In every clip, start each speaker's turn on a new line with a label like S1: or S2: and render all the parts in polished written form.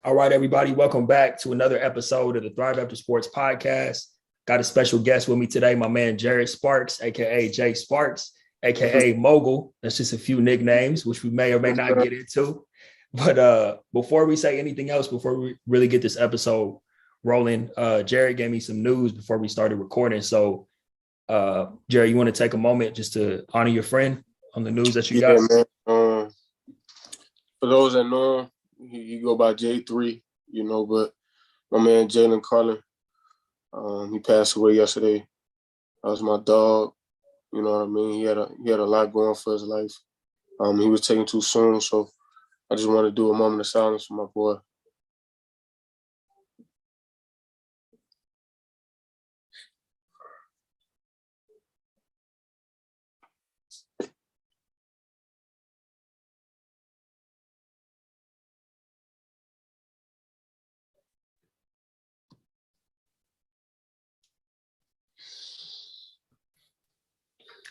S1: All right, everybody, welcome back to another episode of the Thrive After Sports podcast. Got a special guest with me today, my man Jared Sparks, aka Jay Sparks, aka Mogul. That's just a few nicknames, which we may or may not get into. But before we say anything else, before we really get this episode rolling, Jared gave me some news before we started recording. So, Jared, you want to take a moment just to honor your friend on the news that you got?
S2: Man. For those that know him, he go by J3, but my man Jalen Carlin, he passed away yesterday. That was my dog. You know what I mean? He had a lot going for his life. He was taken too soon, so I just want to do a moment of silence for my boy.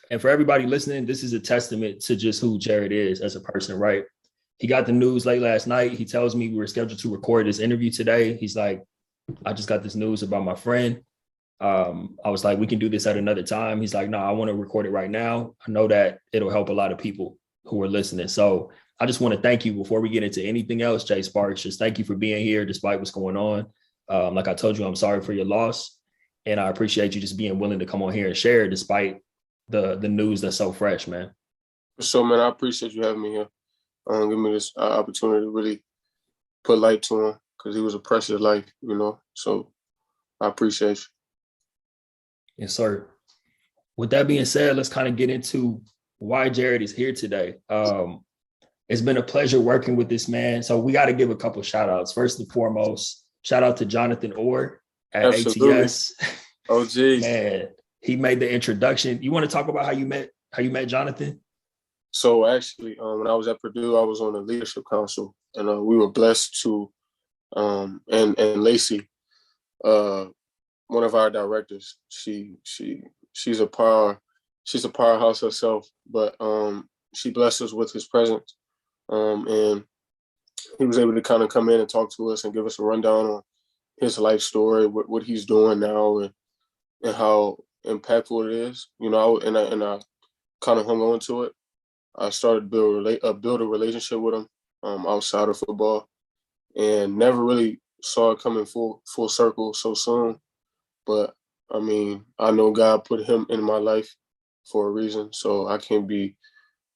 S1: And for everybody listening, this is a testament to just who Jared is as a person, right? He got the news late last night. He tells me we were scheduled to record this interview today. He's like, I just got this news about my friend. I was like, we can do this at another time. He's like, no, I want to record it right now. I know that it'll help a lot of people who are listening. So I just want to thank you before we get into anything else, Jay Sparks. Just thank you for being here despite what's going on. Like I told you, I'm sorry for your loss. And I appreciate you just being willing to come on here and share despite the news that's so fresh, man.
S2: So, man, I appreciate you having me here. Give me this opportunity to really put light to him because he was a precious life, So I appreciate you.
S1: Yes, sir. With that being said, let's kind of get into why Jared is here today. It's been a pleasure working with this man. So we got to give a couple of shout outs. First and foremost, shout out to Jonathan Orr at
S2: Absolutely.
S1: ATS.
S2: Oh, geez.
S1: Man, he made the introduction. You want to talk about how you met Jonathan?
S2: So actually, when I was at Purdue, I was on the leadership council, and we were blessed to, and Lacey, one of our directors, she's a powerhouse herself, but she blessed us with his presence, and he was able to kind of come in and talk to us and give us a rundown on his life story, what he's doing now, and how impactful it is, and I kind of hung on to it. I started to build a relationship with him outside of football, and never really saw it coming full circle so soon. But I mean, I know God put him in my life for a reason, so I can't be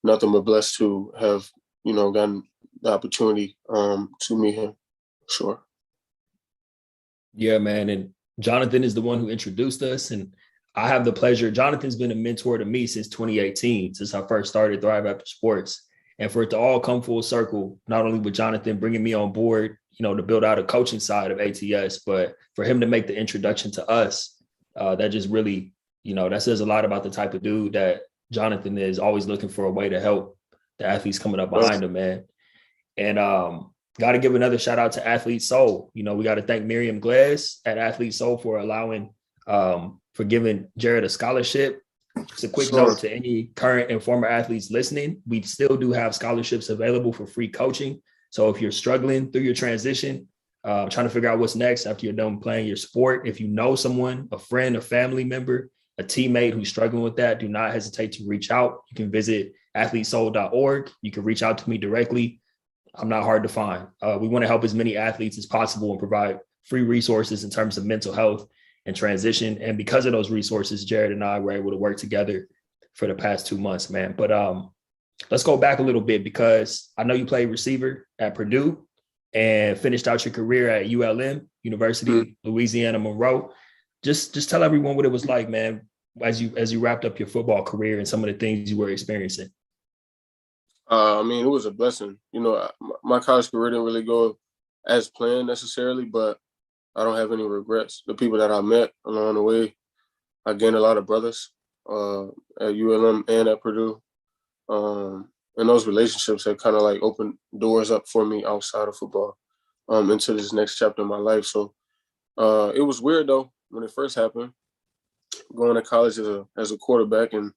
S2: nothing but blessed to have gotten the opportunity to meet him. Sure.
S1: Yeah, man, and Jonathan is the one who introduced us, and I have the pleasure. Jonathan's been a mentor to me since 2018, since I first started Thrive After Sports. And for it to all come full circle, not only with Jonathan bringing me on board, to build out a coaching side of ATS, but for him to make the introduction to us, that just really, that says a lot about the type of dude that Jonathan is, always looking for a way to help the athletes coming up behind him, man. And got to give another shout out to Athlete Soul. We got to thank Miriam Glass at Athlete Soul for allowing for giving Jared a scholarship. Just a quick note to any current and former athletes listening. We still do have scholarships available for free coaching. So if you're struggling through your transition, trying to figure out what's next after you're done playing your sport, if you know someone, a friend, a family member, a teammate who's struggling with that, do not hesitate to reach out. You can visit athletesoul.org. You can reach out to me directly. I'm not hard to find. We want to help as many athletes as possible and provide free resources in terms of mental health and transition. And because of those resources, Jared and I were able to work together for the past 2 months, man. But let's go back a little bit, because I know you played receiver at Purdue and finished out your career at ULM, University Louisiana Monroe. Just tell everyone what it was like, man, as you wrapped up your football career and some of the things you were experiencing.
S2: I mean, it was a blessing. My college career didn't really go as planned necessarily, but I don't have any regrets. The people that I met along the way, I gained a lot of brothers at ULM and at Purdue. And those relationships have kind of like opened doors up for me outside of football into this next chapter of my life. So it was weird, though, when it first happened, going to college as a quarterback and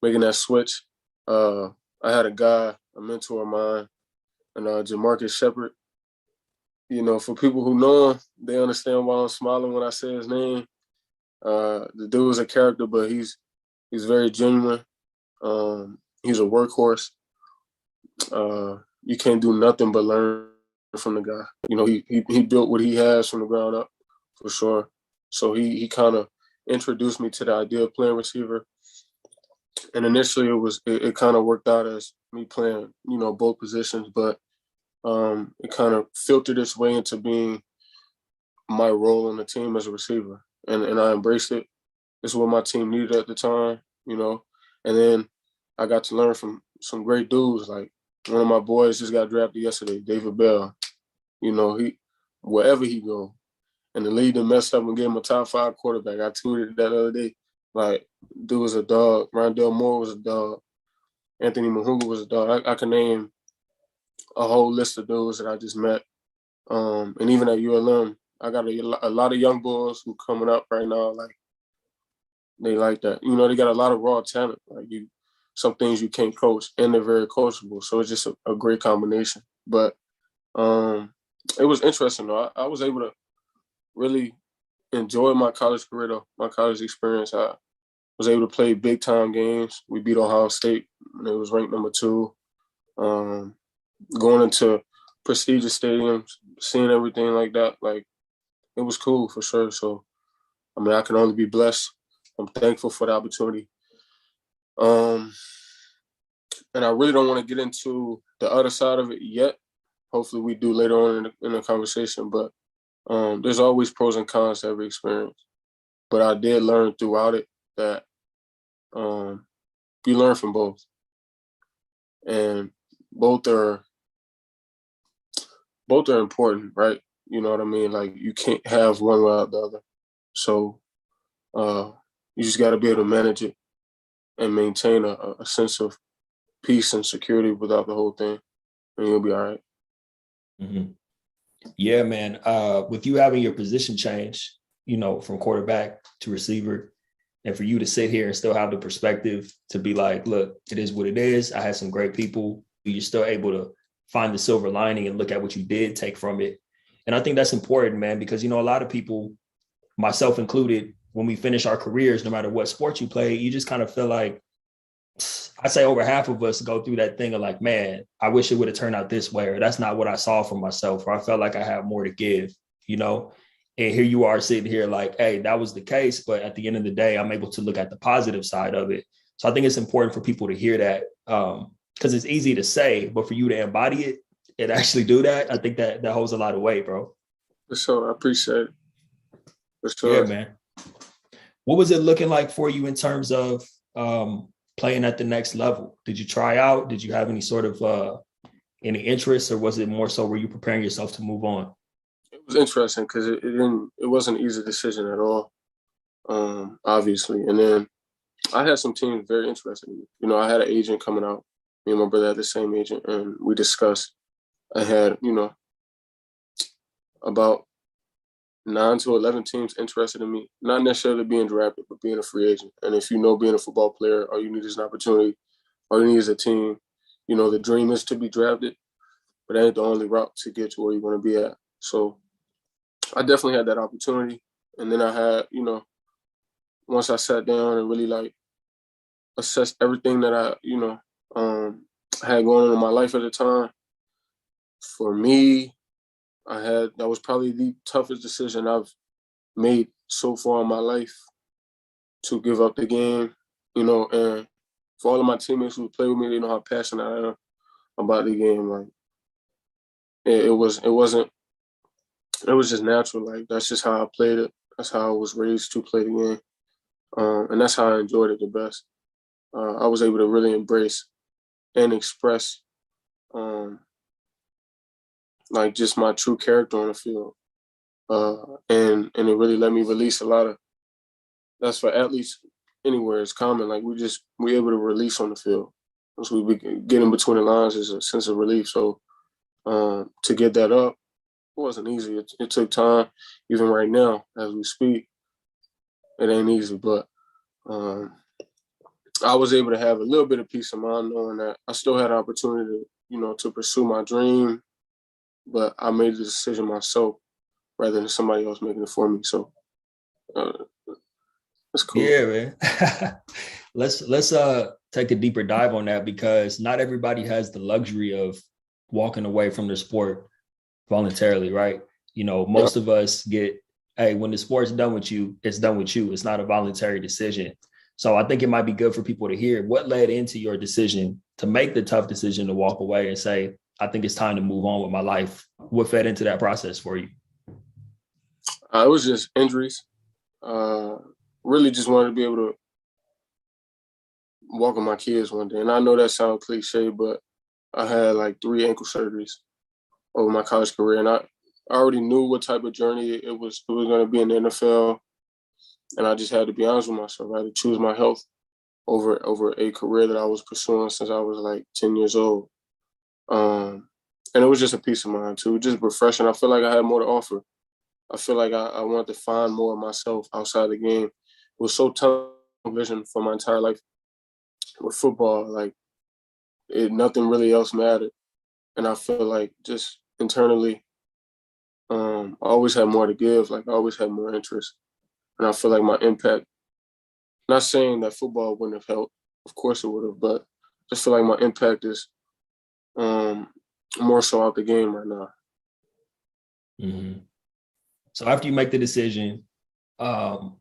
S2: making that switch. I had a mentor of mine, and Jamarcus Shepard. For people who know him, they understand why I'm smiling when I say his name. The dude is a character, but he's very genuine. He's a workhorse. You can't do nothing but learn from the guy. He built what he has from the ground up for sure. So he kind of introduced me to the idea of playing receiver. And initially it kind of worked out as me playing, both positions, but it kind of filtered its way into being my role on the team as a receiver. And I embraced it. It's what my team needed at the time, And then I got to learn from some great dudes. Like one of my boys just got drafted yesterday, David Bell. He wherever he go. And the league that messed up and gave him a top 5 quarterback. I tweeted that the other day. Like, dude was a dog. Rondell Moore was a dog. Anthony Mahunga was a dog. I can name a whole list of dudes that I just met. And even at ULM, I got a lot of young boys who coming up right now. Like, they like that. They got a lot of raw talent. Like, some things you can't coach, and they're very coachable. So it's just a great combination. But it was interesting, though. I was able to really enjoy my college career, though, my college experience. I was able to play big-time games. We beat Ohio State, and it was ranked number 2. Going into prestigious stadiums, seeing everything like that, like, it was cool for sure. So, I can only be blessed. I'm thankful for the opportunity. And I really don't want to get into the other side of it yet. Hopefully we do later on in the conversation, but there's always pros and cons to every experience. But I did learn throughout it that you learn from both. And both are important, right? You know what I mean? Like, you can't have one without the other. So you just got to be able to manage it and maintain a sense of peace and security without the whole thing, and you'll be all right.
S1: Mm-hmm. Yeah, man. With you having your position change, from quarterback to receiver, and for you to sit here and still have the perspective to be like, look, it is what it is. I had some great people. You're still able to find the silver lining and look at what you did take from it. And I think that's important, man, because, a lot of people, myself included, when we finish our careers, no matter what sport you play, you just kind of feel like, I say over half of us go through that thing of like, man, I wish it would have turned out this way, or that's not what I saw for myself, or I felt like I had more to give, and here you are sitting here like, hey, that was the case. But at the end of the day, I'm able to look at the positive side of it. So I think it's important for people to hear that, because it's easy to say, but for you to embody it and actually do that, I think that holds a lot of weight, bro.
S2: For sure. I appreciate it. For
S1: Yeah,
S2: sure.
S1: man. What was it looking like for you in terms of playing at the next level? Did you try out? Did you have any sort of any interest, or was it more so were you preparing yourself to move on?
S2: It was interesting because it wasn't an easy decision at all, obviously. And then I had some teams very interested in me. I had an agent coming out. Me and my brother had the same agent, and we discussed. I had, about 9 to 11 teams interested in me, not necessarily being drafted, but being a free agent. And if being a football player, all you need is an opportunity, all you need is a team. The dream is to be drafted, but that ain't the only route to get to where you want to be at. So I definitely had that opportunity. And then I had, once I sat down and really like assessed everything that I, had going on in my life at the time, for me, that was probably the toughest decision I've made so far in my life, to give up the game, and for all of my teammates who play with me, they know how passionate I am about the game. Like, it was just natural. Like, that's just how I played it. That's how I was raised to play the game. And that's how I enjoyed it the best. I was able to really embrace and express like just my true character on the field. And it really let me release a lot of, that's for athletes anywhere, it's common. Like, we able to release on the field. So we get in between the lines is a sense of relief. So to get that up, it wasn't easy. It took time. Even right now, as we speak, it ain't easy. But I was able to have a little bit of peace of mind knowing that I still had an opportunity to pursue my dream but I made the decision myself rather than somebody else making it for me. So uh, that's cool.
S1: Yeah, man. Let's take a deeper dive on that, because not everybody has the luxury of walking away from the sport voluntarily, right? You know,
S2: Yeah.
S1: most of us get, hey, when the sport's done with you, it's done with you. It's not a voluntary decision. So I think it might be good for people to hear what led into your decision to make the tough decision to walk away and say, I think it's time to move on with my life. What fed into that process for you?
S2: It was just injuries. Uh, really just wanted to be able to walk with my kids one day. And I know that sounds cliche, but I had like 3 ankle surgeries over my college career. And I already knew what type of journey it was going to be in the NFL. And I just had to be honest with myself. I had to choose my health over a career that I was pursuing since I was like 10 years old. And it was just a peace of mind too, just refreshing. I feel like I had more to offer. I feel like I wanted to find more of myself outside the game. It was so tunnel vision for my entire life with football. Like nothing really else mattered. And I feel like just internally, I always had more to give. Like I always had more interest. And I feel like my impact, not saying that football wouldn't have helped, of course it would have, but I just feel like my impact is um, more so out the game right now.
S1: Mm-hmm. So after you make the decision, um,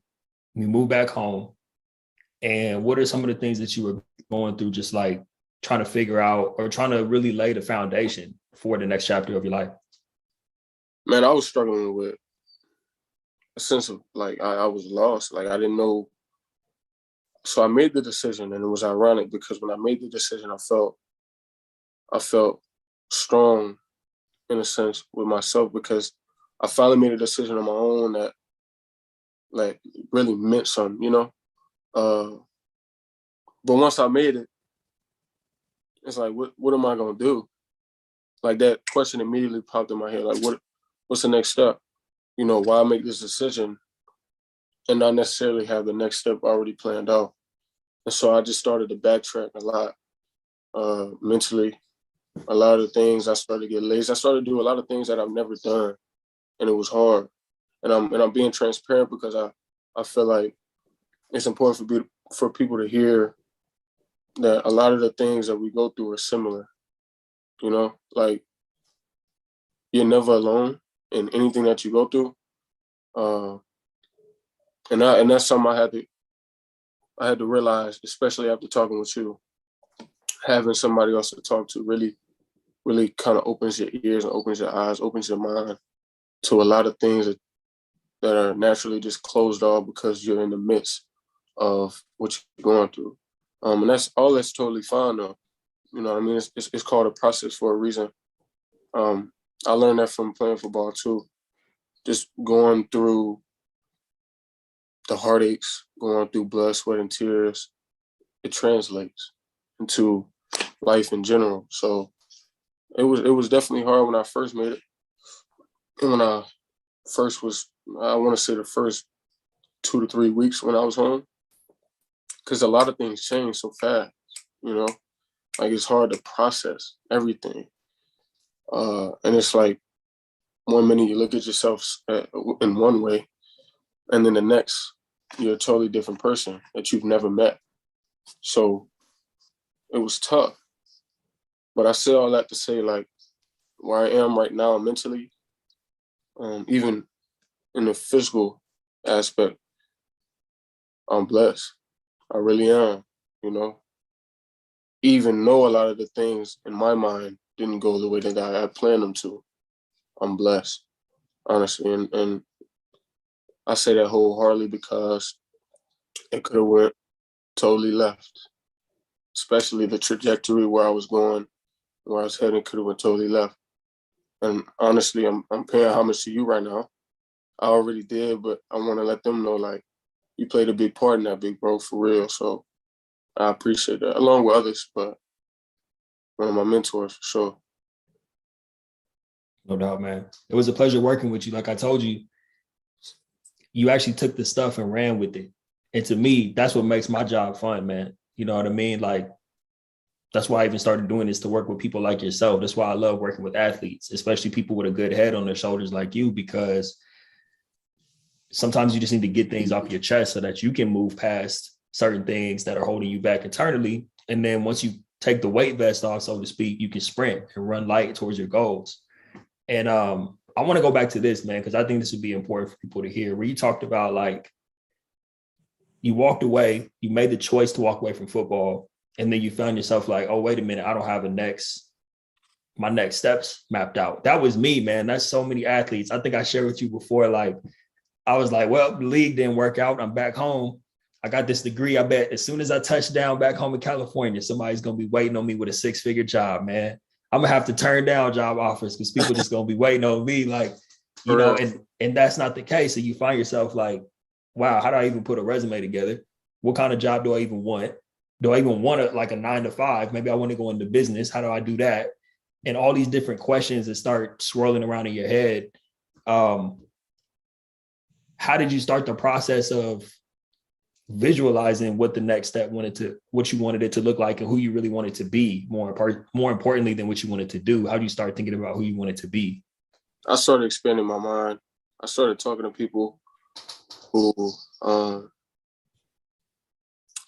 S1: you move back home. And what are some of the things that you were going through, just like trying to figure out or trying to really lay the foundation for the next chapter of your life?
S2: Man, I was struggling with a sense of like I was lost. Like I didn't know. So I made the decision, and it was ironic because when I made the decision, I felt strong in a sense with myself because I finally made a decision on my own that like really meant something, you know. Uh, but once I made it, it's like, what am I gonna do? Like that question immediately popped in my head. Like, what's the next step? You know, why make this decision and not necessarily have the next step already planned out? And so I just started to backtrack a lot mentally. A lot of things I started to get lazy. I started to do a lot of things that I've never done, and it was hard. And I'm being transparent because I feel like it's important for people to hear that a lot of the things that we go through are similar. You know, like you're never alone in anything that you go through. Uh, and that's something I had to realize, especially after talking with you, having somebody else to talk to really kind of opens your ears and opens your eyes, opens your mind to a lot of things that are naturally just closed off because you're in the midst of what you're going through. And that's totally fine though. You know what I mean? It's called a process for a reason. Um, I learned that from playing football too. Just going through the heartaches, going through blood, sweat, and tears, it translates into life in general. So it was definitely hard when I first made it. And when I first was, I want to say the first 2 to 3 weeks when I was home, because a lot of things change so fast, you know, like it's hard to process everything. And it's like 1 minute you look at yourself in one way, and then the next you're a totally different person that you've never met. So it was tough. But I say all that to say, like, where I am right now mentally, even in the physical aspect, I'm blessed. I really am, you know. Even though a lot of the things in my mind didn't go the way that I planned them to, I'm blessed, honestly. And I say that wholeheartedly because it could have went totally left, especially the trajectory where I was going, where I was heading could have went totally left. And honestly, I'm paying homage to you right now. I already did, but I want to let them know, like, you played a big part in that, big bro, for real. So I appreciate that, along with others, but one of my mentors for sure.
S1: No doubt, man. It was a pleasure working with you. Like I told you, you actually took the stuff and ran with it. And to me, that's what makes my job fun, man. You know what I mean? Like That's why I even started doing this, to work with people like yourself. That's why I love working with athletes, especially people with a good head on their shoulders like you, because sometimes you just need to get things off your chest so that you can move past certain things that are holding you back internally. And then once you take the weight vest off, so to speak, you can sprint and run light towards your goals. And I want to go back to this, man, because I think this would be important for people to hear, where you talked about, like, you walked away, you made the choice to walk away from football, and then you found yourself like, oh, wait a minute, I don't have my next steps mapped out. That was me, man. That's so many athletes. I think I shared with you before, like, I was like, well, the league didn't work out. I'm back home. I got this degree. I bet as soon as I touch down back home in California, somebody's going to be waiting on me with a 6-figure job, man. I'm going to have to turn down job offers because people just going to be waiting on me. Like, you know, and that's not the case. So you find yourself like, wow, how do I even put a resume together? What kind of job do I even want? Do I even want like a 9-to-5? Maybe I want to go into business. How do I do that? And all these different questions that start swirling around in your head. How did you start the process of visualizing what the next step what you wanted it to look like and who you really wanted to be, more importantly than what you wanted to do? How do you start thinking about who you wanted to be?
S2: I started expanding my mind. I started talking to people who I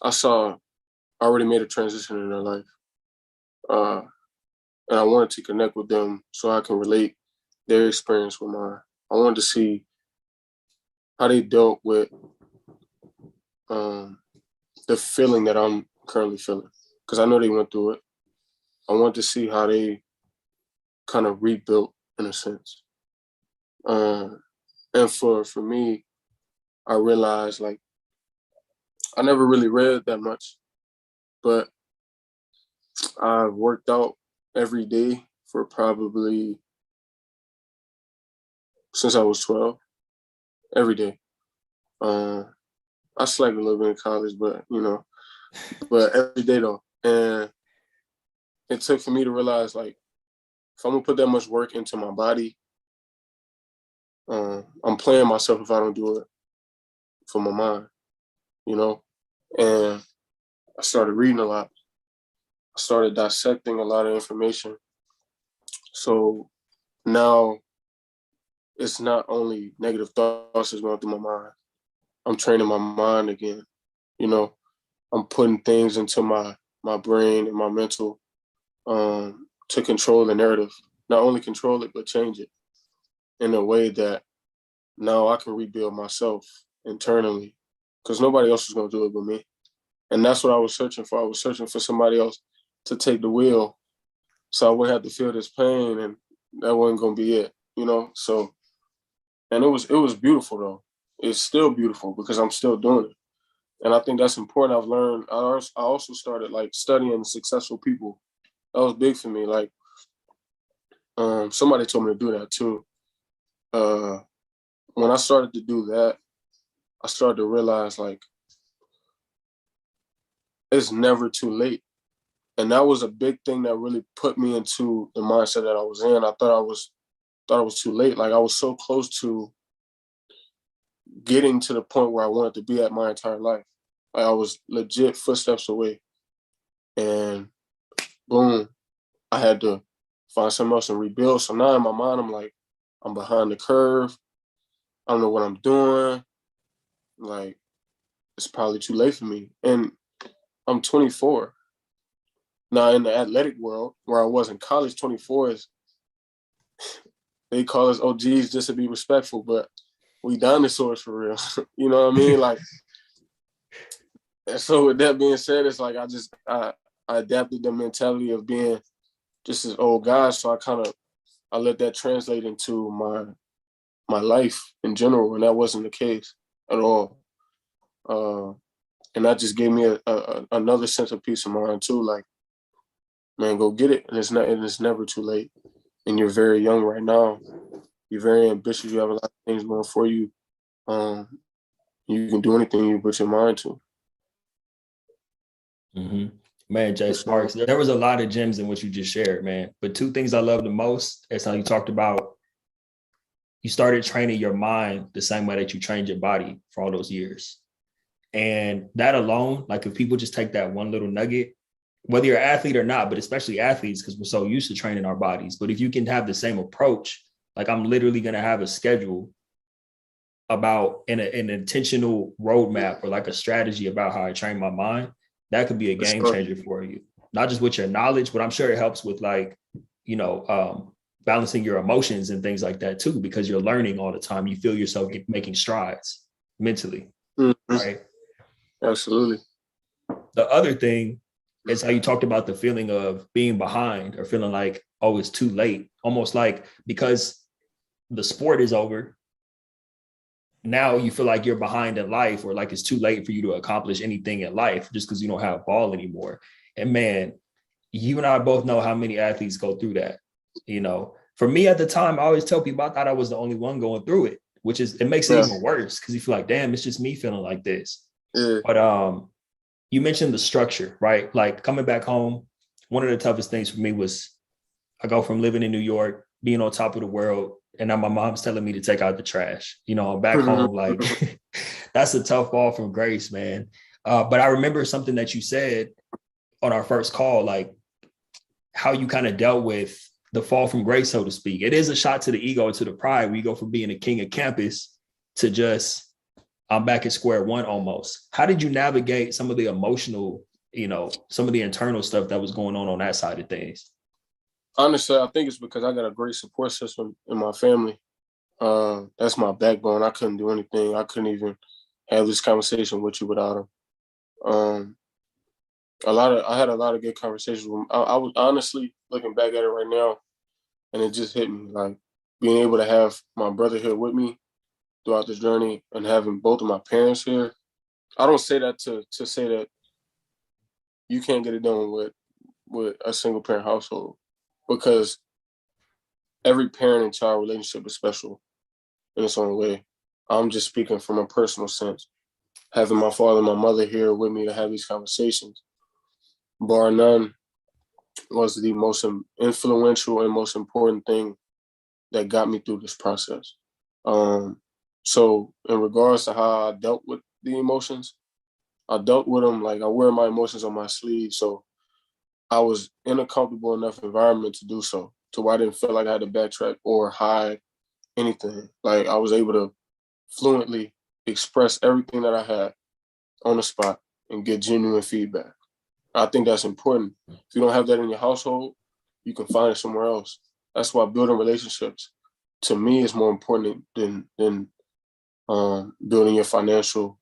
S2: saw already made a transition in their life. And I wanted to connect with them so I can relate their experience with mine. I wanted to see how they dealt with the feeling that I'm currently feeling, because I know they went through it. I wanted to see how they kind of rebuilt, in a sense. And for me, I realized, like, I never really read that much, but I've worked out every day for probably since I was 12, every day. I slacked a little bit in college, but every day though. And it took for me to realize, like, if I'm gonna put that much work into my body, I'm playing myself if I don't do it for my mind, And I started reading a lot. I started dissecting a lot of information. So now it's not only negative thoughts that's going through my mind. I'm training my mind again. I'm putting things into my brain and my mental to control the narrative. Not only control it, but change it in a way that now I can rebuild myself internally, because nobody else is going to do it but me. And that's what I was searching for. I was searching for somebody else to take the wheel so I wouldn't have to feel this pain, and that wasn't going to be it, So, and it was beautiful though. It's still beautiful because I'm still doing it. And I think that's important. I've learned, I also started like studying successful people. That was big for me. Like, somebody told me to do that too. When I started to do that, I started to realize, like, it's never too late. And that was a big thing that really put me into the mindset that I was in. I thought it was too late. Like, I was so close to getting to the point where I wanted to be at my entire life. Like, I was legit footsteps away. And boom, I had to find something else and rebuild. So now in my mind, I'm like, I'm behind the curve. I don't know what I'm doing. Like, it's probably too late for me. And I'm 24. Now, in the athletic world, where I was in college, 24 is, they call us OGs just to be respectful, but we dinosaurs for real. You know what I mean? Like, and so with that being said, it's like I adapted the mentality of being just as old guys. So I let that translate into my life in general, and that wasn't the case at all. And that just gave me another sense of peace of mind too. Like, man, go get it, and it's never too late. And you're very young right now. You're very ambitious. You have a lot of things going for you. You can do anything you put your mind to.
S1: Mm-hmm. Man, Jay Sparks, there was a lot of gems in what you just shared, man. But two things I love the most is how you talked about you started training your mind the same way that you trained your body for all those years. And that alone, like, if people just take that one little nugget, whether you're an athlete or not, but especially athletes, because we're so used to training our bodies. But if you can have the same approach, like I'm literally going to have a schedule about an intentional roadmap or like a strategy about how I train my mind, that could be a game changer for you. Not just with your knowledge, but I'm sure it helps with like, balancing your emotions and things like that too, because you're learning all the time. You feel yourself making strides mentally, right?
S2: Absolutely.
S1: The other thing is how you talked about the feeling of being behind or feeling like, oh, it's too late. Almost like because the sport is over, now you feel like you're behind in life or like it's too late for you to accomplish anything in life just because you don't have ball anymore. And man, you and I both know how many athletes go through that. For me at the time, I always tell people I thought I was the only one going through it, which is, it makes it even worse because you feel like, damn, it's just me feeling like this. But you mentioned the structure, right? Like coming back home, one of the toughest things for me was I go from living in New York, being on top of the world, and now my mom's telling me to take out the trash. I'm back home, like that's a tough fall from grace, man. But I remember something that you said on our first call, like how you kind of dealt with the fall from grace, so to speak. It is a shot to the ego, to the pride. We go from being a king of campus to just, I'm back at square one almost. How did you navigate some of the emotional, some of the internal stuff that was going on that side of things?
S2: Honestly, I think it's because I got a great support system in my family. That's my backbone. I couldn't do anything. I couldn't even have this conversation with you without them. I had a lot of good conversations with them. I was honestly looking back at it right now, and it just hit me, like being able to have my brother here with me throughout this journey and having both of my parents here. I don't say that to say that you can't get it done with a single parent household, because every parent and child relationship is special in its own way. I'm just speaking from a personal sense. Having my father and my mother here with me to have these conversations, bar none, was the most influential and most important thing that got me through this process. So in regards to how I dealt with the emotions, I dealt with them like I wear my emotions on my sleeve. So I was in a comfortable enough environment to do so, to where I didn't feel like I had to backtrack or hide anything. Like I was able to fluently express everything that I had on the spot and get genuine feedback. I think that's important. If you don't have that in your household, you can find it somewhere else. That's why building relationships, to me, is more important than building your financial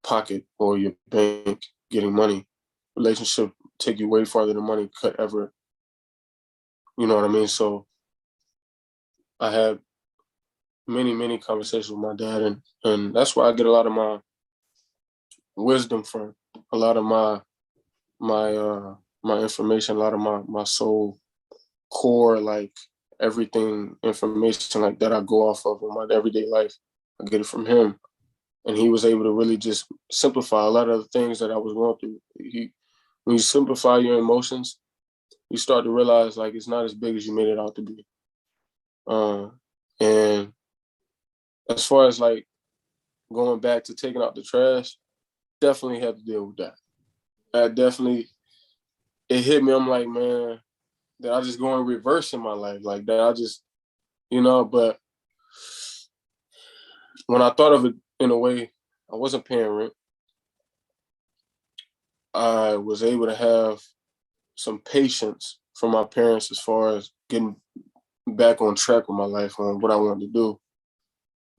S2: pocket or your bank, getting money. Relationship take you way farther than money could ever. You know what I mean? So I had many, many conversations with my dad, and that's where I get a lot of my wisdom from, a lot of my information, a lot of my soul core, like everything information like that I go off of in my everyday life. I get it from him. And he was able to really just simplify a lot of the things that I was going through. When you simplify your emotions, you start to realize like it's not as big as you made it out to be. And as far as like going back to taking out the trash, definitely had to deal with that. It hit me. I'm like, man, that I just go in reverse in my life, like that I just, but when I thought of it in a way, I wasn't paying rent. I was able to have some patience from my parents as far as getting back on track with my life on what I wanted to do.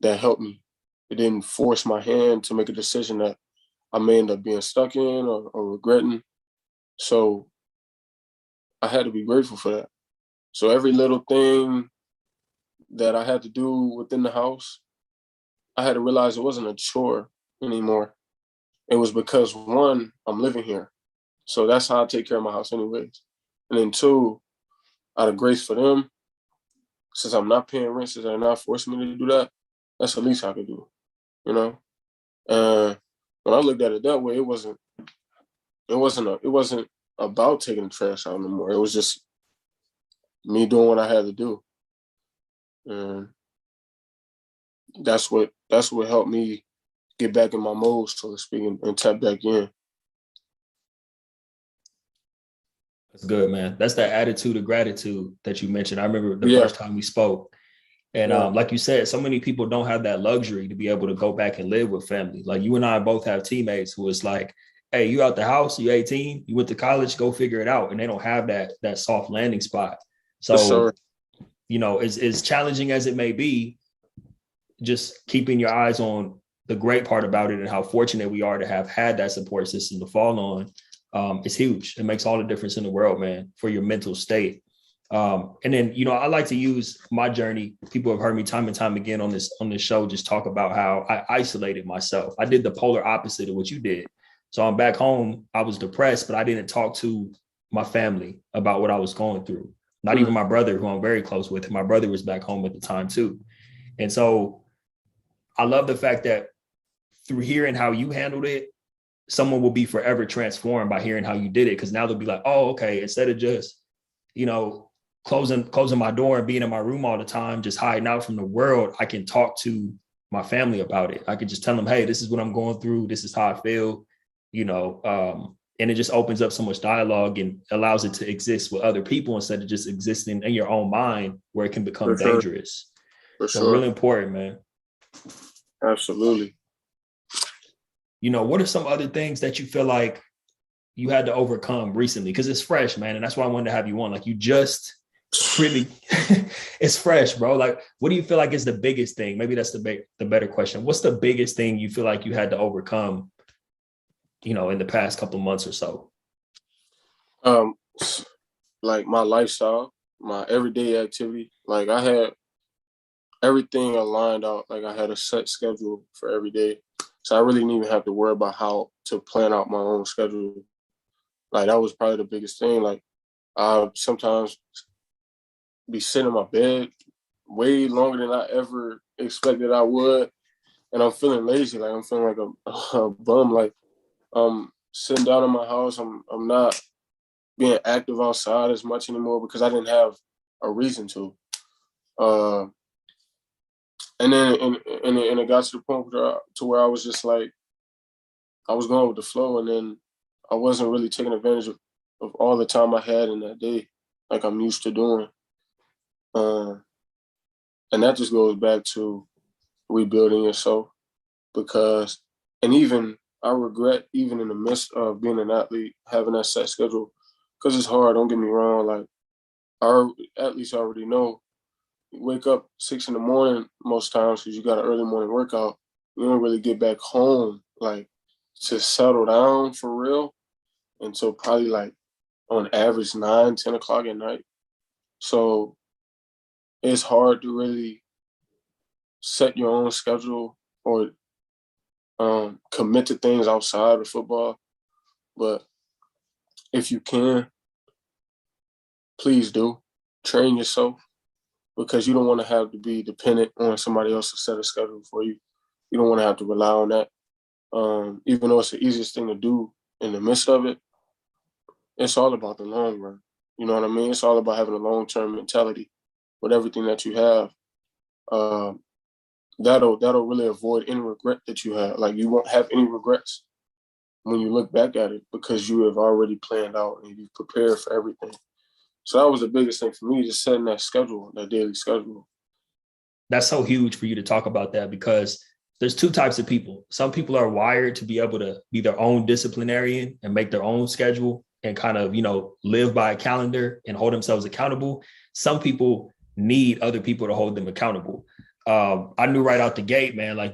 S2: That helped me. It didn't force my hand to make a decision that I may end up being stuck in or regretting. So I had to be grateful for that. So every little thing that I had to do within the house, I had to realize it wasn't a chore anymore. It was because, one, I'm living here. So that's how I take care of my house anyways. And then two, out of grace for them, since I'm not paying rent, since they're not forcing me to do that, that's the least I could do, you know? And when I looked at it that way, it wasn't about taking the trash out anymore. It was just me doing what I had to do. And that's what helped me get back in my mode, so to speak, and tap back in.
S1: That's good, man. That's that attitude of gratitude that you mentioned. I remember the
S2: Yeah,
S1: first time we spoke. And
S2: yeah,
S1: like you said, so many people don't have that luxury to be able to go back and live with family. Like you and I both have teammates who is like, hey, you out the house, you 18, you went to college, go figure it out. And they don't have that soft landing spot.
S2: for sure.
S1: So, as challenging as it may be, just keeping your eyes on the great part about it and how fortunate we are to have had that support system to fall on is huge. It makes all the difference in the world, man, for your mental state. And then, I like to use my journey. People have heard me time and time again on this show, just talk about how I isolated myself. I did the polar opposite of what you did. So I'm back home. I was depressed, but I didn't talk to my family about what I was going through. Not even my brother, who I'm very close with. My brother was back home at the time too. And so I love the fact that through hearing how you handled it, someone will be forever transformed by hearing how you did it. Because now they'll be like, oh, okay, instead of just, closing my door and being in my room all the time, just hiding out from the world, I can talk to my family about it. I can just tell them, hey, this is what I'm going through. This is how I feel, and it just opens up so much dialogue and allows it to exist with other people instead of just existing in your own mind where it can become
S2: For sure.
S1: dangerous.
S2: For
S1: So
S2: sure.
S1: really important, man.
S2: Absolutely.
S1: What are some other things that you feel like you had to overcome recently? Because it's fresh, man. And that's why I wanted to have you on. Like you just really, it's fresh, bro. Like, what do you feel like is the biggest thing? Maybe that's the better question. What's the biggest thing you feel like you had to overcome, in the past couple of months or so?
S2: Like my lifestyle, my everyday activity. Like I had everything aligned out. Like I had a set schedule for every day. So I really didn't even have to worry about how to plan out my own schedule. Like that was probably the biggest thing. Like I sometimes be sitting in my bed way longer than I ever expected I would. And I'm feeling lazy. Like I'm feeling like a bum. Like I'm sitting down in my house. I'm not being active outside as much anymore because I didn't have a reason to. And then and it got to the point where I was just like, I was going with the flow, and then I wasn't really taking advantage of all the time I had in that day, like I'm used to doing. And that just goes back to rebuilding yourself because, and even I regret, even in the midst of being an athlete, having that set schedule, because it's hard, don't get me wrong. Like, our athletes already know, you wake up 6 a.m. most times because you got an early morning workout. You don't really get back home, like, to settle down for real until probably, like, on average 9, 10 o'clock at night. So it's hard to really set your own schedule or commit to things outside of football. But if you can, please do. Train yourself because you don't want to have to be dependent on somebody else to set a schedule for you. You don't want to have to rely on that. Even though it's the easiest thing to do in the midst of it, it's all about the long run. You know what I mean? It's all about having a long-term mentality with everything that you have. That'll really avoid any regret that you have. Like you won't have any regrets when you look back at it because you have already planned out and you've prepared for everything. So that was the biggest thing for me, just setting that schedule, that daily schedule.
S1: That's so huge for you to talk about that because there's two types of people. Some people are wired to be able to be their own disciplinarian and make their own schedule and kind of, live by a calendar and hold themselves accountable. Some people need other people to hold them accountable. I knew right out the gate, man, like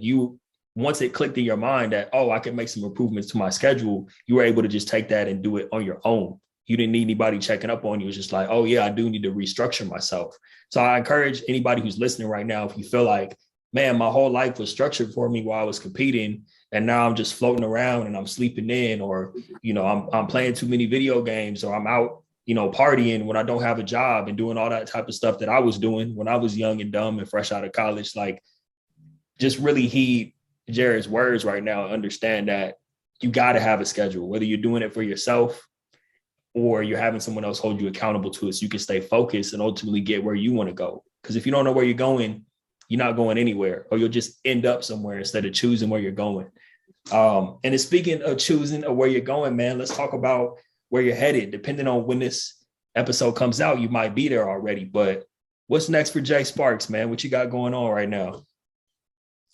S1: once it clicked in your mind that, I can make some improvements to my schedule, you were able to just take that and do it on your own. You didn't need anybody checking up on you. It was just like, oh yeah, I do need to restructure myself. So I encourage anybody who's listening right now, if you feel like, man, my whole life was structured for me while I was competing, and now I'm just floating around and I'm sleeping in, or, I'm playing too many video games, or I'm out, partying when I don't have a job and doing all that type of stuff that I was doing when I was young and dumb and fresh out of college. Like, just really heed Jared's words right now. Understand that you got to have a schedule, whether you're doing it for yourself or you're having someone else hold you accountable to it so you can stay focused and ultimately get where you want to go. Because if you don't know where you're going, you're not going anywhere, or you'll just end up somewhere instead of choosing where you're going. And speaking of choosing or where you're going, man, let's talk about where you're headed. Depending on when this episode comes out, you might be there already. But what's next for Jay Sparks, man? What you got going on right now?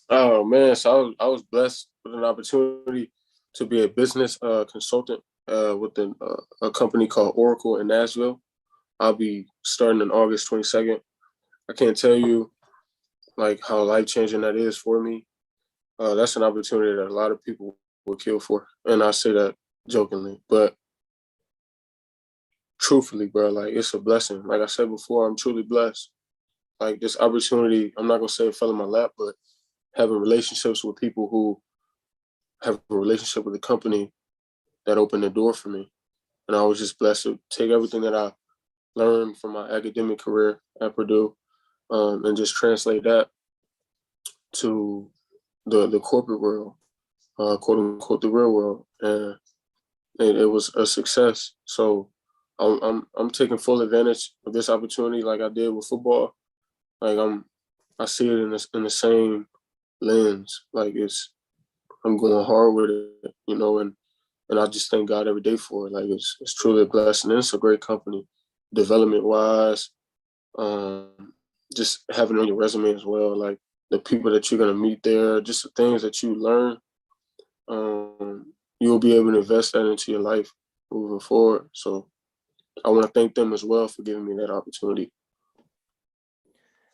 S2: Oh man, so I was blessed with an opportunity to be a business consultant with a company called Oracle in Nashville. I'll be starting on August 22nd. I can't tell you like how life changing that is for me. That's an opportunity that a lot of people would kill for, and I say that jokingly, but truthfully, bro, like it's a blessing. Like I said before, I'm truly blessed. Like this opportunity, I'm not gonna say it fell in my lap, but having relationships with people who have a relationship with the company that opened the door for me. And I was just blessed to take everything that I learned from my academic career at Purdue and just translate that to the corporate world, quote unquote, the real world. And it was a success. So I'm taking full advantage of this opportunity like I did with football. Like I see it in the same lens. Like I'm going hard with it, you know, and I just thank God every day for it. Like it's truly a blessing. And it's a great company, development wise, just having it on your resume as well. Like the people that you're gonna meet there, just the things that you learn, you'll be able to invest that into your life moving forward. So I want to thank them as well for giving me that opportunity.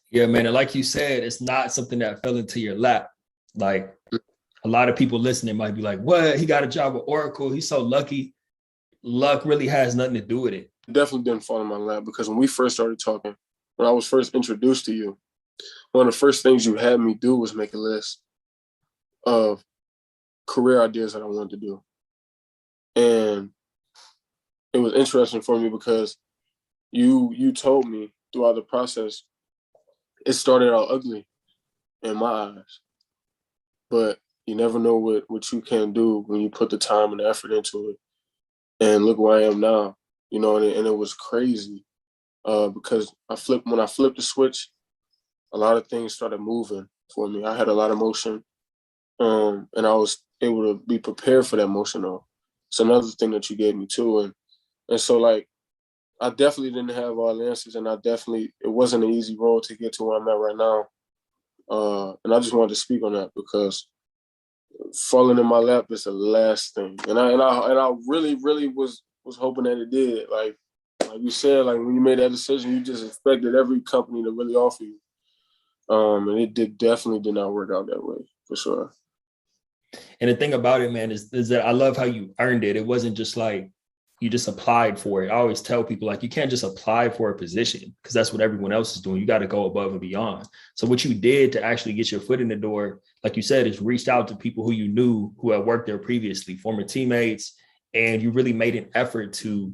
S1: Yeah, man. And like you said, it's not something that fell into your lap. Like a lot of people listening might be like, what? He got a job with Oracle. He's so lucky. Luck really has nothing to do with it.
S2: It definitely didn't fall in my lap because when we first started talking, when I was first introduced to you, one of the first things you had me do was make a list of career ideas that I wanted to do. And it was interesting for me because you told me throughout the process, it started out ugly in my eyes. But you never know what you can do when you put the time and the effort into it. And look where I am now, you know, and it was crazy because when I flipped the switch, a lot of things started moving for me. I had a lot of motion and I was able to be prepared for that motion though. It's another thing that you gave me too. And so like, I definitely didn't have all the answers and it wasn't an easy road to get to where I'm at right now. And I just wanted to speak on that because falling in my lap is the last thing. And I really, really was hoping that it did. Like you said, like when you made that decision, you just expected every company to really offer you. And it definitely did not work out that way, for sure.
S1: And the thing about it, man, is that I love how you earned it. It wasn't just like you just applied for it. I always tell people, like, you can't just apply for a position because that's what everyone else is doing. You got to go above and beyond. So what you did to actually get your foot in the door, like you said, is reached out to people who you knew who had worked there previously, former teammates, and you really made an effort to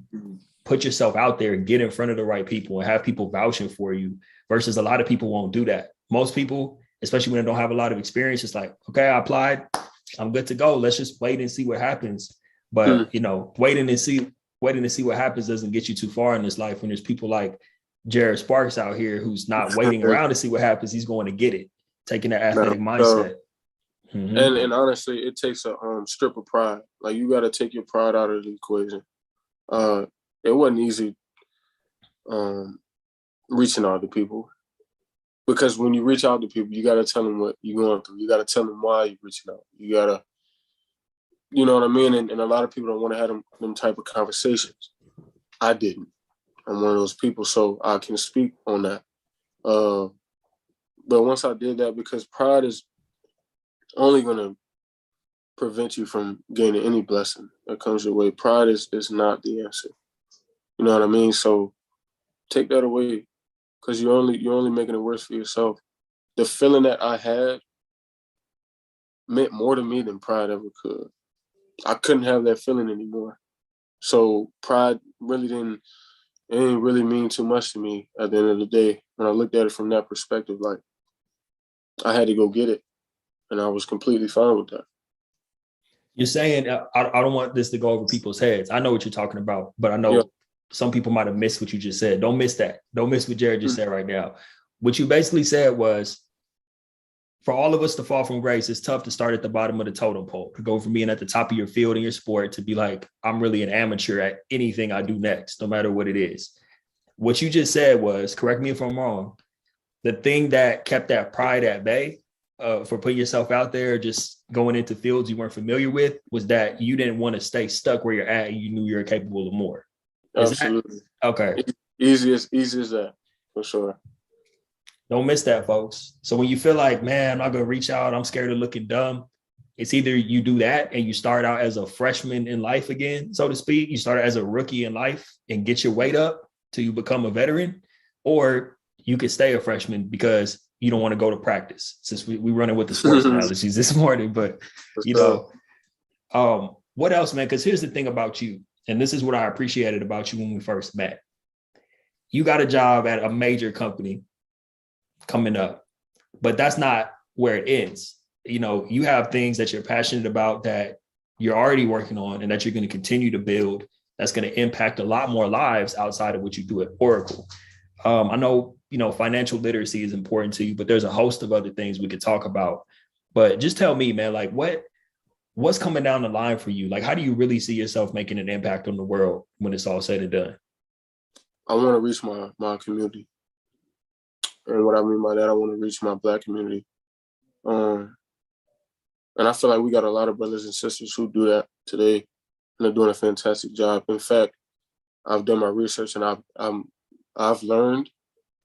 S1: put yourself out there and get in front of the right people and have people vouching for you versus a lot of people won't do that. Most people, especially when they don't have a lot of experience, it's like, okay, I applied, I'm good to go. Let's just wait and see what happens. But, you know, waiting to see what happens doesn't get you too far in this life when there's people like Jared Sparks out here who's not waiting around to see what happens. He's going to get it, taking that athletic mindset.
S2: And honestly, it takes a strip of pride. Like, you got to take your pride out of the equation. It wasn't easy reaching out to people. Because when you reach out to people, you got to tell them what you're going through. You got to tell them why you're reaching out. You got to, you know what I mean? And a lot of people don't want to have them type of conversations. I didn't. I'm one of those people, so I can speak on that. But once I did that, because pride is only going to prevent you from gaining any blessing that comes your way. Pride is not the answer. You know what I mean? So take that away because you're only making it worse for yourself. The feeling that I had meant more to me than pride ever could. I couldn't have that feeling anymore. So pride didn't really mean too much to me at the end of the day. When I looked at it from that perspective, like I had to go get it. And I was completely fine with that.
S1: You're saying, I don't want this to go over people's heads. I know what you're talking about, but I know some people might have missed what you just said. Don't miss that. Don't miss what Jared just said right now. What you basically said was for all of us to fall from grace, it's tough to start at the bottom of the totem pole, to go from being at the top of your field in your sport to be like, I'm really an amateur at anything I do next, no matter what it is. What you just said was, correct me if I'm wrong, the thing that kept that pride at bay for putting yourself out there, just going into fields you weren't familiar with, was that you didn't want to stay stuck where you're at and you knew you were capable of more.
S2: Absolutely.
S1: Okay.
S2: Easy as that, for sure.
S1: Don't miss that, folks. So when you feel like, man, I'm not going to reach out, I'm scared of looking dumb, it's either you do that and you start out as a freshman in life again, so to speak. You start as a rookie in life and get your weight up till you become a veteran, or you could stay a freshman because you don't want to go to practice, since we running with the sports analogies this morning. But, you know, what else, man? Because here's the thing about you, and this is what I appreciated about you when we first met. You got a job at a major company coming up, but that's not where it ends. You know, you have things that you're passionate about that you're already working on and that you're going to continue to build, that's going to impact a lot more lives outside of what you do at Oracle. I know, you know, financial literacy is important to you, but there's a host of other things we could talk about. But just tell me, man, like what's coming down the line for you? Like, how do you really see yourself making an impact on the world when it's all said and done?
S2: I want to reach my community. And what I mean by that, I want to reach my Black community. And I feel like we got a lot of brothers and sisters who do that today, and they're doing a fantastic job. In fact, I've done my research and I've learned,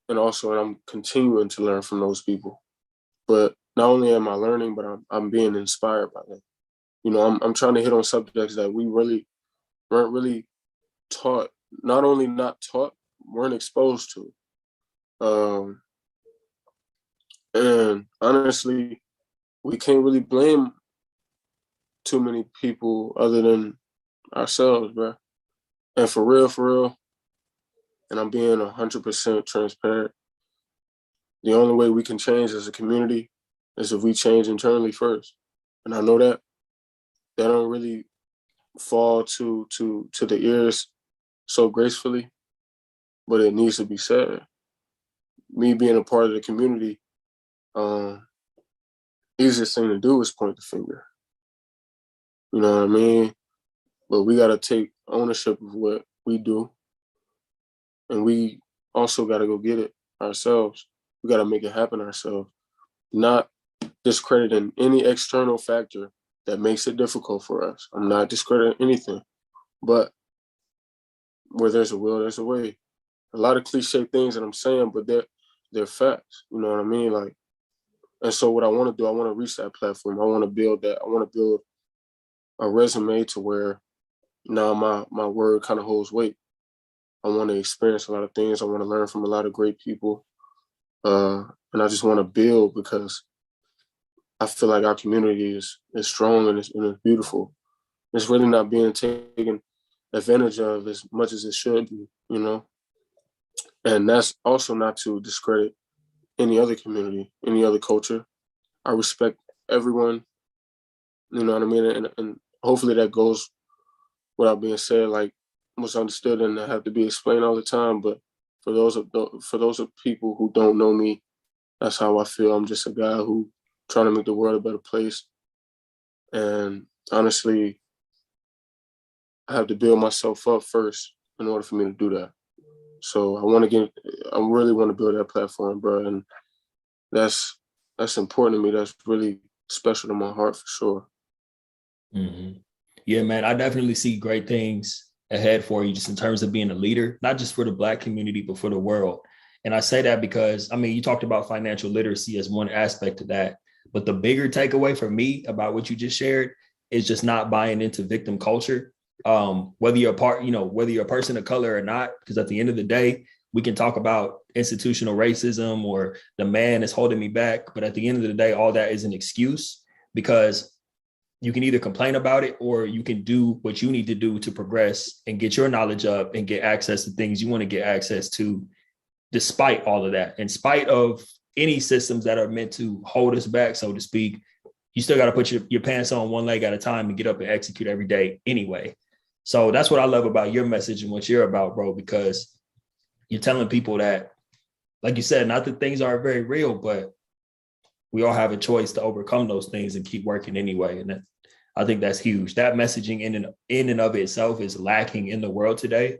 S2: and I'm continuing to learn from those people. But not only am I learning, but I'm being inspired by them. You know, I'm trying to hit on subjects that we really weren't really taught. Not only not taught, weren't exposed to. And honestly, we can't really blame too many people other than ourselves, bro. And for real, and I'm being 100% transparent, the only way we can change as a community is if we change internally first. And I know that don't really fall to the ears so gracefully, but it needs to be said. Me being a part of the community, easiest thing to do is point the finger. You know what I mean? But we got to take ownership of what we do. And we also got to go get it ourselves. We got to make it happen ourselves. Not discrediting any external factor that makes it difficult for us. I'm not discrediting anything. But where there's a will, there's a way. A lot of cliche things that I'm saying, but they're facts. You know what I mean? Like, and so what I want to do, I want to reach that platform. I want to build that. I want to build a resume to where now my word kind of holds weight. I want to experience a lot of things. I want to learn from a lot of great people. And I just want to build because I feel like our community is strong and it's beautiful. It's really not being taken advantage of as much as it should be, you know? And that's also not to discredit any other community, any other culture. I respect everyone, you know what I mean? And hopefully that goes without being said, like what's understood and that have to be explained all the time. But for those of people who don't know me, that's how I feel. I'm just a guy who trying to make the world a better place. And honestly, I have to build myself up first in order for me to do that. So I really want to build that platform, bro. And that's important to me. That's really special to my heart for sure.
S1: Mm-hmm. Yeah, man, I definitely see great things ahead for you just in terms of being a leader, not just for the Black community, but for the world. And I say that because, I mean, you talked about financial literacy as one aspect of that, but the bigger takeaway for me about what you just shared is just not buying into victim culture. Whether you're whether you're a person of color or not, because at the end of the day, we can talk about institutional racism or the man is holding me back. But at the end of the day, all that is an excuse, because you can either complain about it or you can do what you need to do to progress and get your knowledge up and get access to things you want to get access to, despite all of that. In spite of any systems that are meant to hold us back, so to speak, you still got to put your pants on one leg at a time and get up and execute every day anyway. So that's what I love about your message and what you're about, bro, because you're telling people that, like you said, not that things aren't very real, but we all have a choice to overcome those things and keep working anyway. And I think that's huge. That messaging in and of itself is lacking in the world today.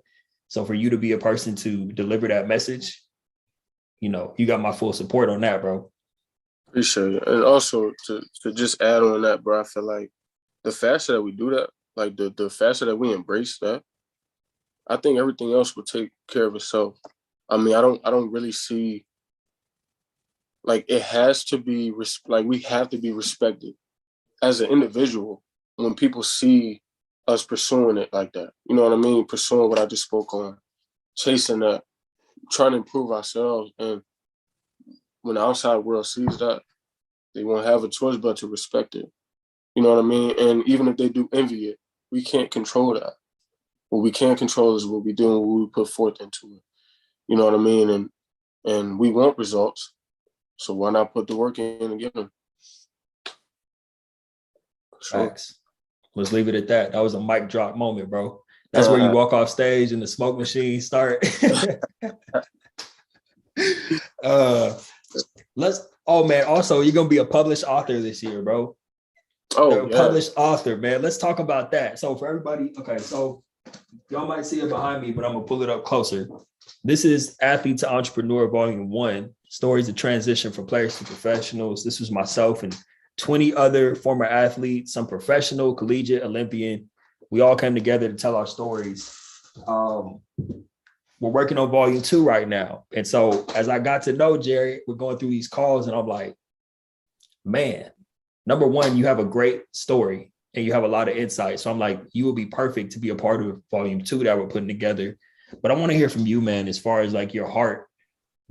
S1: So for you to be a person to deliver that message, you got my full support on that, bro.
S2: Appreciate it. And also to just add on that, bro, I feel like the faster that we do that, like the faster that we embrace that, I think everything else will take care of itself. I mean, I don't really see, like, it has to be like we have to be respected as an individual when people see us pursuing it like that. You know what I mean? Pursuing what I just spoke on, chasing that, trying to improve ourselves. And when the outside world sees that, they won't have a choice but to respect it. You know what I mean? And even if they do envy it, we can't control that. What we can control is what we do and what we put forth into it. You know what I mean? And we want results. So why not put the work in and get them?
S1: Sure. Facts. Let's leave it at that. That was a mic drop moment, bro. That's where you walk off stage and the smoke machine start. Also, you're gonna be a published author this year, bro. Published author, man. Let's talk about that. So for everybody, okay, so y'all might see it behind me, but I'm gonna pull it up closer. This is Athlete to Entrepreneur Volume 1, Stories of Transition from Players to Professionals. This was myself and 20 other former athletes, some professional, collegiate, Olympian. We all came together to tell our stories. We're working on Volume 2 right now. And so as I got to know Jerry, we're going through these calls and I'm like, man, number one, you have a great story and you have a lot of insight. So I'm like, you will be perfect to be a part of Volume 2 that we're putting together. But I want to hear from you, man, as far as like your heart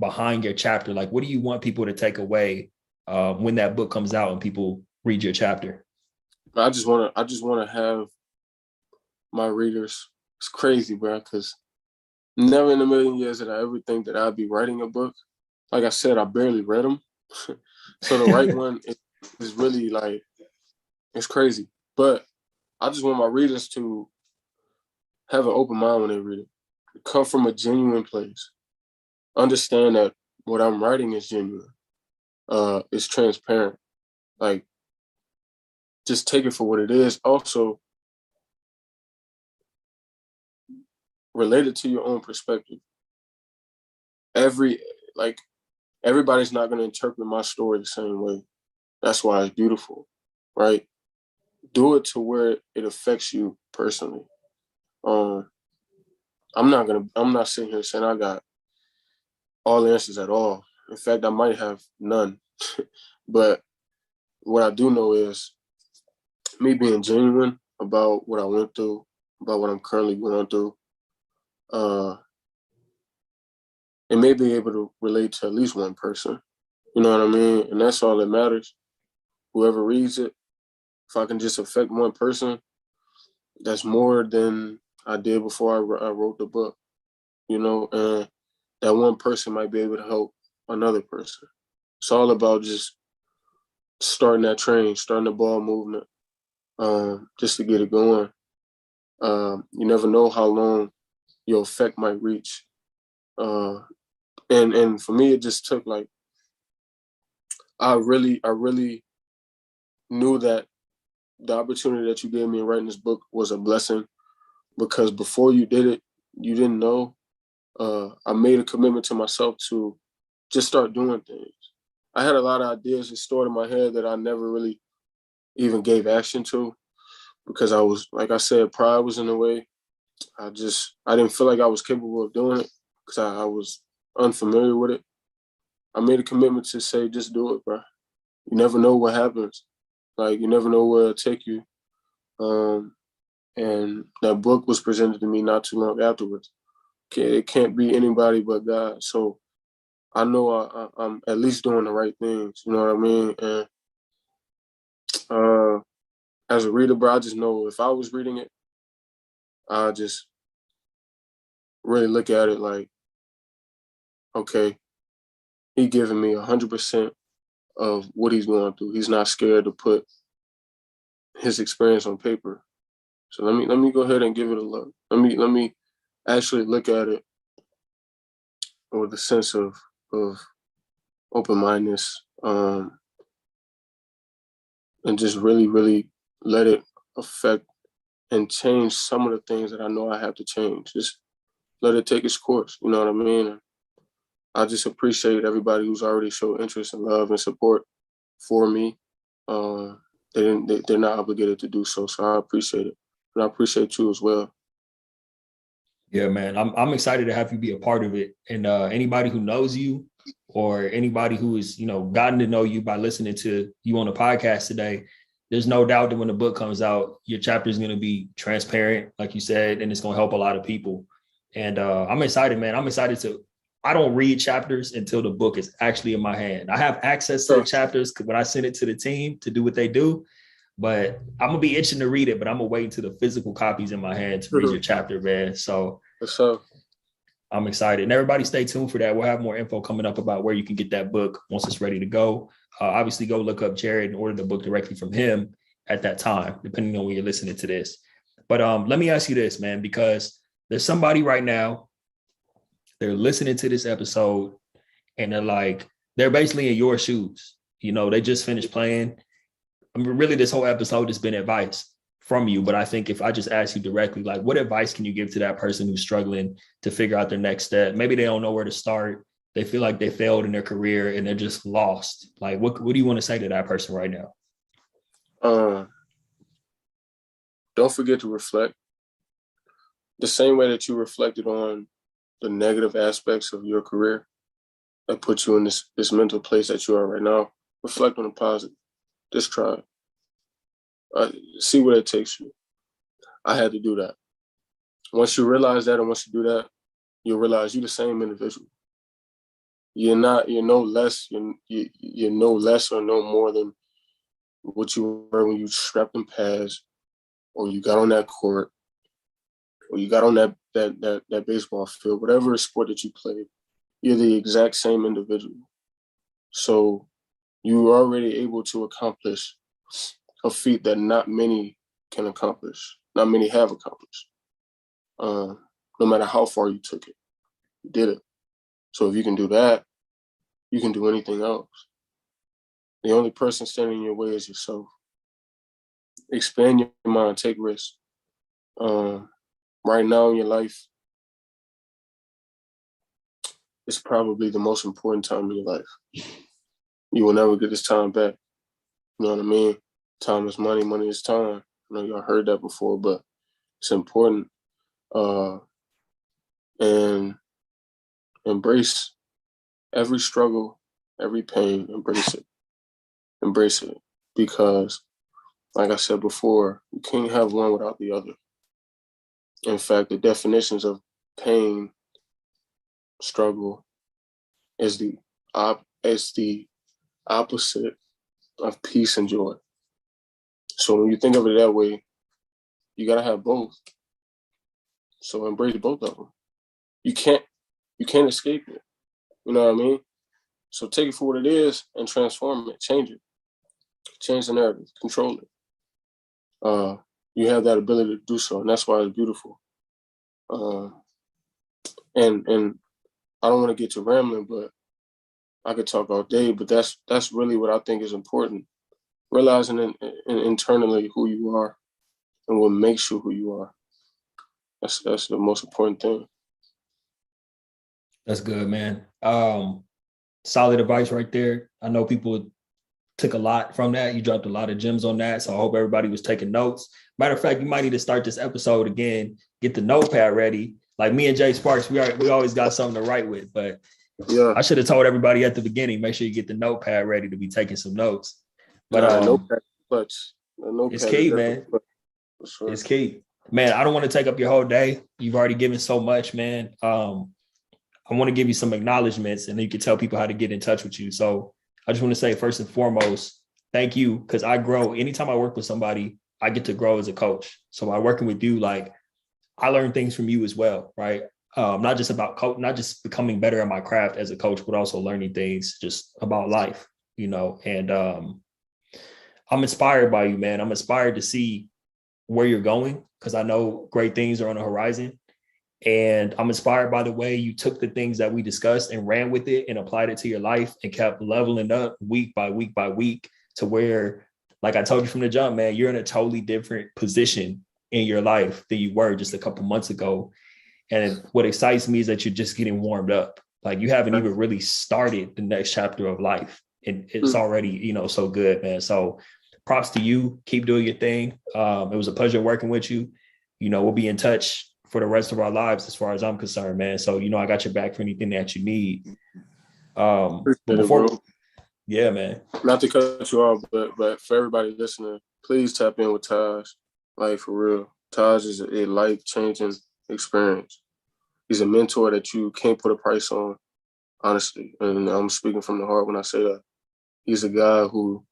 S1: behind your chapter. Like, what do you want people to take away when that book comes out and people read your chapter?
S2: I just want to have my readers. It's crazy, bro, because never in a million years did I ever think that I'd be writing a book. Like I said, I barely read them. So to write one is really like, it's crazy. But I just want my readers to have an open mind when they read it. Come from a genuine place. Understand that what I'm writing is genuine. It's transparent. Like, just take it for what it is. Also, relate it to your own perspective. Everybody's not going to interpret my story the same way. That's why it's beautiful, right? Do it to where it affects you personally. I'm not sitting here saying I got all the answers at all. In fact, I might have none. But what I do know is me being genuine about what I went through, about what I'm currently going through, and may be able to relate to at least one person. You know what I mean? And that's all that matters. Whoever reads it, if I can just affect one person, that's more than I did before I wrote the book, and that one person might be able to help another person. It's all about just starting that train, starting the ball movement, just to get it going. You never know how long your effect might reach. And for me, it just took I really knew that the opportunity that you gave me in writing this book was a blessing, because before you did it, you didn't know. I made a commitment to myself to just start doing things. I had a lot of ideas just stored in my head that I never really even gave action to, because I was, like I said, pride was in the way. I didn't feel like I was capable of doing it because I was unfamiliar with it. I made a commitment to say, just do it, bro. You never know what happens. Like, you never know where it'll take you. And that book was presented to me not too long afterwards. It can't be anybody but God. So I know I'm at least doing the right things. You know what I mean? And as a reader, bro, I just know if I was reading it, I just really look at it like, okay, he giving me 100% of what he's going through. He's not scared to put his experience on paper. So let me go ahead and give it a look. Let me actually look at it with a sense of open-mindedness, and just really, really let it affect and change some of the things that I know I have to change. Just let it take its course. You know what I mean? And I just appreciate everybody who's already showed interest and love and support for me. They're not obligated to do so. So I appreciate it. And I appreciate you as well.
S1: Yeah, man. I'm excited to have you be a part of it. And anybody who knows you or anybody who is, gotten to know you by listening to you on the podcast today, there's no doubt that when the book comes out, your chapter is going to be transparent, like you said, and it's going to help a lot of people. And I'm excited, man. I don't read chapters until the book is actually in my hand. I have access to the chapters when I send it to the team to do what they do, but I'm going to be itching to read it, but I'm going to wait until the physical copies in my hand to read your chapter, man. So I'm excited. And everybody stay tuned for that. We'll have more info coming up about where you can get that book once it's ready to go. Obviously, go look up Jared and order the book directly from him at that time, depending on when you're listening to this. But let me ask you this, man, because there's somebody right now, they're listening to this episode and they're basically in your shoes. They just finished playing. I mean, really, this whole episode has been advice from you. But I think if I just ask you directly, what advice can you give to that person who's struggling to figure out their next step? Maybe they don't know where to start. They feel like they failed in their career and they're just lost. What do you want to say to that person right now?
S2: Don't forget to reflect. The same way that you reflected on the negative aspects of your career that put you in this mental place that you are right now, reflect on the positive. Just try it. See where it takes you. I had to do that. Once you realize that and once you do that, you'll realize you're the same individual. You're no less or no more than what you were when you strapped in pads or you got on that court or you got on that baseball field, whatever sport that you played, you're the exact same individual. So you are already able to accomplish a feat that not many can accomplish, not many have accomplished. No matter how far you took it, you did it. So if you can do that, you can do anything else. The only person standing in your way is yourself. Expand your mind, take risks. Right now in your life, it's probably the most important time in your life. You will never get this time back. You know what I mean? Time is money, money is time. I know y'all heard that before, but it's important. And embrace every struggle, every pain, embrace it. Embrace it. Because, like I said before, you can't have one without the other. In fact, the definitions of pain, struggle, is the opposite of peace and joy. So when you think of it that way, you gotta have both. So embrace both of them. You can't escape it. You know what I mean? So take it for what it is and transform it, change it. Change the narrative, control it. You have that ability to do so, and that's why it's beautiful. And I don't want to get to rambling, but I could talk all day, but that's really what I think is important. Realizing internally who you are and what makes you who you are. That's the most important thing.
S1: That's good, man. Solid advice right there. I know people took a lot from that. You dropped a lot of gems on that. So I hope everybody was taking notes. Matter of fact, you might need to start this episode again, get the notepad ready. Like me and Jay Sparks, we always got something to write with, but yeah, I should have told everybody at the beginning, make sure you get the notepad ready to be taking some notes. But
S2: notepad,
S1: it's key, man. Sure. It's key. Man, I don't want to take up your whole day. You've already given so much, man. I want to give you some acknowledgments and then you can tell people how to get in touch with you. So I just want to say, first and foremost, thank you, because I grow. Anytime I work with somebody, I get to grow as a coach. So by working with you, I learn things from you as well, right? Not just becoming better at my craft as a coach, but also learning things just about life, and I'm inspired by you, man. I'm inspired to see where you're going because I know great things are on the horizon. And I'm inspired by the way you took the things that we discussed and ran with it and applied it to your life and kept leveling up week by week by week to where like I told you from the jump, man, you're in a totally different position in your life than you were just a couple months ago. And what excites me is that you're just getting warmed up. Like you haven't even really started the next chapter of life. And it's already, you know, so good, man. So props to you. Keep doing your thing. It was a pleasure working with you. You know, we'll be in touch for the rest of our lives as far as I'm concerned, man. So, you know, I got your back for anything that you need. But before, yeah, man.
S2: Not to cut you off, but for everybody listening, please tap in with Taj. Like for real. Taj is a life-changing experience. He's a mentor that you can't put a price on, honestly. And I'm speaking from the heart when I say that. He's a guy who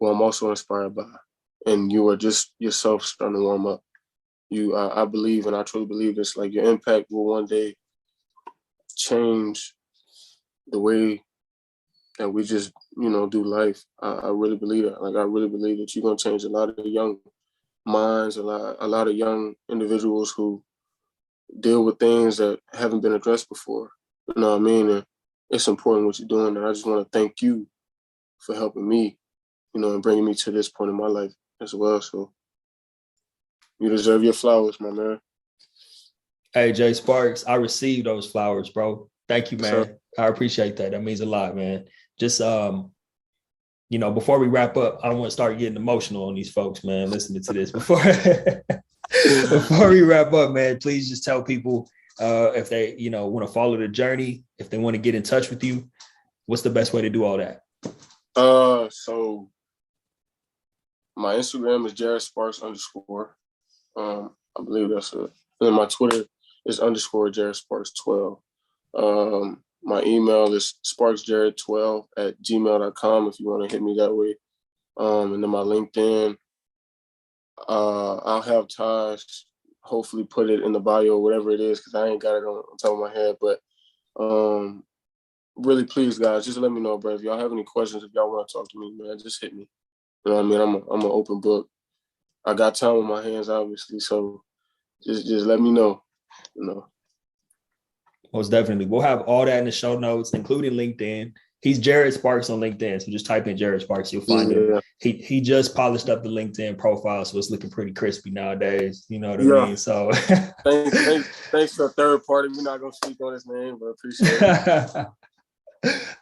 S2: I'm also inspired by. And you are just yourself starting to warm up. I believe, and I truly believe this, like your impact will one day change the way that we just, you know, do life. I really believe that. Like, I really believe that you're going to change a lot of young minds, a lot of young individuals who deal with things that haven't been addressed before. You know what I mean? And it's important what you're doing. And I just want to thank you for helping me, you know, and bringing me to this point in my life as well. So you deserve your flowers, my man.
S1: Hey, Jay Sparks, I received those flowers, bro. Thank you, man. I appreciate that. That means a lot, man. Just, you know, before we wrap up, I don't want to start getting emotional on these folks, man, listening to this. Before we wrap up, man, please just tell people if they, you know, want to follow the journey, if they want to get in touch with you, what's the best way to do all that?
S2: So my Instagram is Jared Sparks _ I believe that's it. And then my Twitter is _ Jared Sparks 12. My email is sparksjared12@gmail.com if you want to hit me that way. And then my LinkedIn, I'll have Taj hopefully put it in the bio or whatever it is because I ain't got it on top of my head. But really, please, guys, just let me know, bro. If y'all have any questions, if y'all want to talk to me, man, just hit me. You know what I mean? I'm an open book. I got time on my hands, obviously, so just let me know, you know.
S1: Most definitely. We'll have all that in the show notes, including LinkedIn. He's Jared Sparks on LinkedIn. So just type in Jared Sparks. You'll find him. He just polished up the LinkedIn profile, so it's looking pretty crispy nowadays. You know what I mean? So
S2: thanks for a third party. We're not going to speak on his name, but appreciate it.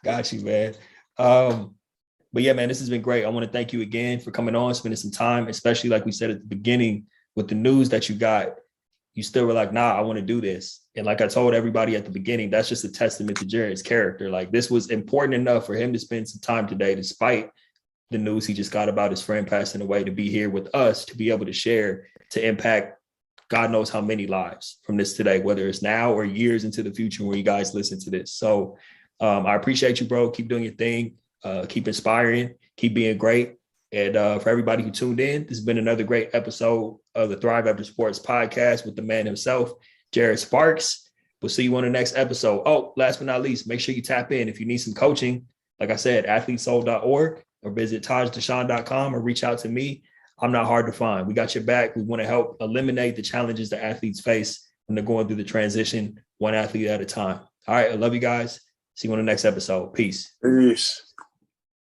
S1: Got you, man. But yeah, man, this has been great. I want to thank you again for coming on, spending some time, especially like we said at the beginning with the news that you got. You still were like, nah, I want to do this. And like I told everybody at the beginning, that's just a testament to Jared's character. Like this was important enough for him to spend some time today, despite the news he just got about his friend passing away, to be here with us, to be able to share, to impact God knows how many lives from this today, whether it's now or years into the future when you guys listen to this. So I appreciate you, bro. Keep doing your thing. Keep inspiring. Keep being great. And for everybody who tuned in, this has been another great episode of the Thrive After Sports podcast with the man himself, Jared Sparks. We'll see you on the next episode. Oh, last but not least, make sure you tap in. If you need some coaching, like I said, athletesoul.org or visit tajdashaun.com or reach out to me. I'm not hard to find. We got your back. We want to help eliminate the challenges that athletes face when they're going through the transition, one athlete at a time. All right. I love you guys. See you on the next episode. Peace.
S2: Peace.